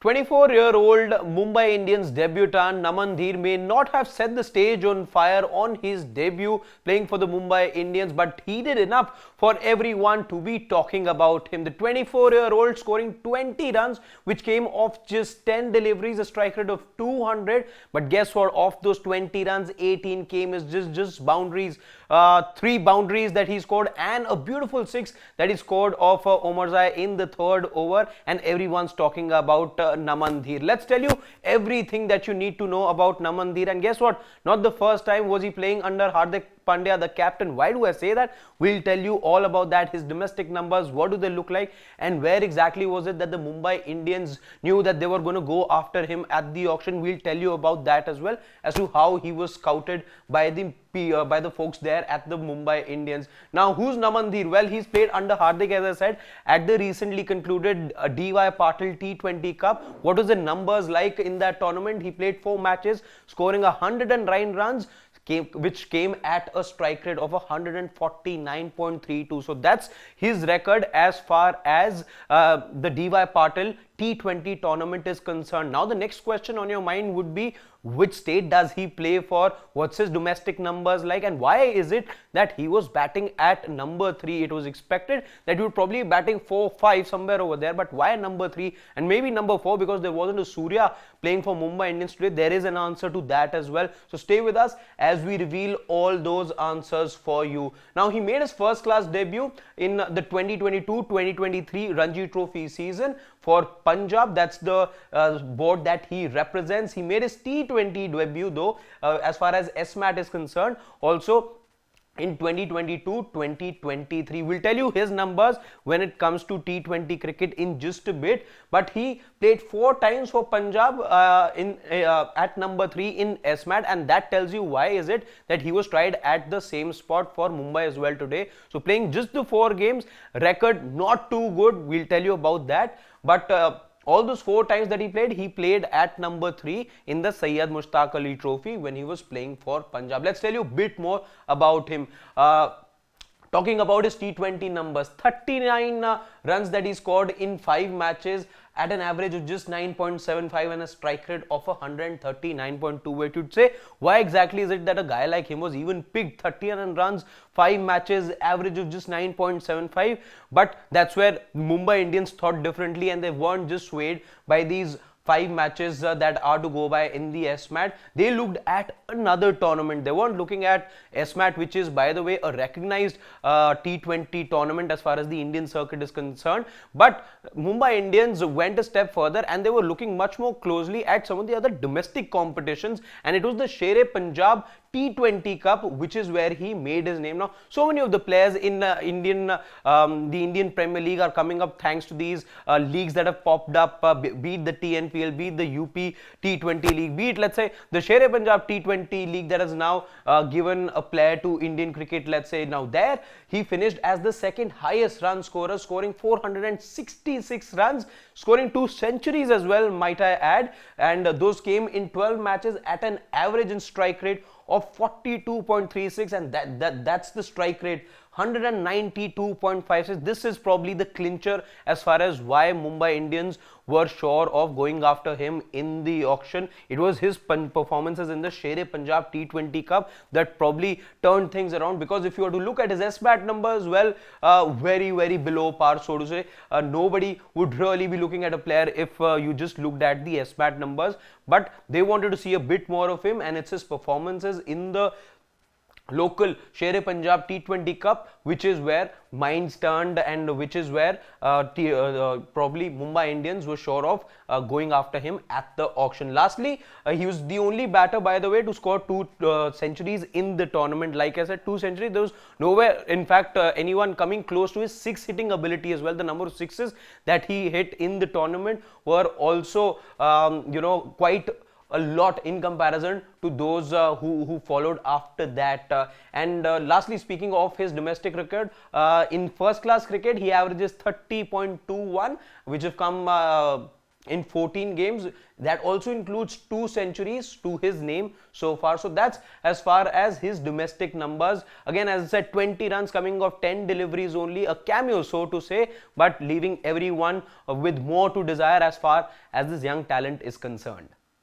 24-year-old Mumbai Indians debutant Naman Dhir may not have set the stage on fire on his debut playing for the Mumbai Indians, but he did enough for everyone to be talking about him. The 24-year-old scoring 20 runs, which came off just 10 deliveries, a strike rate of 200. But guess what? Of those 20 runs, 18 came as just boundaries. 3 boundaries that he scored and a beautiful 6 that he scored off Omarzai in the third over, and everyone's talking about Naman Dhir. Let's tell you everything that you need to know about Naman Dhir. And guess what? Not the first time was he playing under Hardik Pandya, the captain. Why do I say that? We'll tell you all about that. His domestic numbers, what do they look like, and where exactly was it that the Mumbai Indians knew that they were going to go after him at the auction. We'll tell you about that as well, as to how he was scouted by the folks there at the Mumbai Indians. Now, who's Naman Dhir? Well, he's played under Hardik, as I said, at the recently concluded DY Patil T20 Cup. What was the numbers like in that tournament? He played 4 matches, scoring 109 runs, which came at a strike rate of 149.32. So that's his record as far as the DY Patil T20 tournament is concerned. Now the next question on your mind would be, which state does he play for? What's his domestic numbers like? And why is it that he was batting at number 3? It was expected that he would probably be batting 4, 5 somewhere over there, but why number 3 and maybe number 4? Because there wasn't a Surya playing for Mumbai Indians today. There is an answer to that as well. So stay with us as we reveal all those answers for you. Now, he made his first class debut in the 2022-2023 Ranji Trophy season for Punjab. That's the board that he represents. He made his T20 debut though, as far as SMAT is concerned, also in 2022-2023. We'll tell you his numbers when it comes to T20 cricket in just a bit. But he played 4 times for Punjab at number 3 in SMAT, and that tells you why is it that he was tried at the same spot for Mumbai as well today. So playing just the 4 games, record not too good. We'll tell you about that. But all those 4 times that he played at number 3 in the Syed Mushtaq Ali Trophy when he was playing for Punjab. Let's tell you a bit more about him. Talking about his T20 numbers, 39 runs that he scored in 5 matches at an average of just 9.75 and a strike rate of 139.28. You'd say, why exactly is it that a guy like him was even picked? 39 runs, 5 matches, average of just 9.75. But that's where Mumbai Indians thought differently, and they weren't just swayed by these 5 matches that are to go by in the SMAT. They looked at another tournament. They weren't looking at SMAT, which is, by the way, a recognized T20 tournament as far as the Indian circuit is concerned. But Mumbai Indians went a step further and they were looking much more closely at some of the other domestic competitions, and it was the Sher-e-Punjab T20 Cup, which is where he made his name. Now, so many of the players in the Indian Premier League are coming up thanks to these leagues that have popped up, be it the TNPL, be it the UP T20 League, be it, let's say, the Sher-e-Punjab T20 League that has now given a player to Indian cricket. Let's say now there he finished as the 2nd highest run scorer, scoring 466 runs, scoring 2 centuries as well, might I add, and those came in 12 matches at an average in strike rate of 42.36, and that's the strike rate, 192.56. This is probably the clincher as far as why Mumbai Indians were sure of going after him in the auction. It was his performances in the Sher-e-Punjab T20 Cup that probably turned things around, because if you were to look at his SBAT numbers, well, very, very below par, so to say. Nobody would really be looking at a player if you just looked at the SBAT numbers, but they wanted to see a bit more of him, and it's his performances in the local Sher-e-Punjab T20 Cup, which is where minds turned, and which is where probably Mumbai Indians were sure of going after him at the auction. Lastly, he was the only batter, by the way, to score 2 centuries in the tournament. Like I said, 2 centuries. There was nowhere, in fact, anyone coming close to his 6 hitting ability as well. The number of 6s that he hit in the tournament were also, quite a lot in comparison to those who followed after that. And lastly, speaking of his domestic record, in first class cricket, he averages 30.21, which have come in 14 games. That also includes 2 centuries to his name so far. So that's as far as his domestic numbers. Again, as I said, 20 runs coming off 10 deliveries only, a cameo so to say, but leaving everyone with more to desire as far as this young talent is concerned.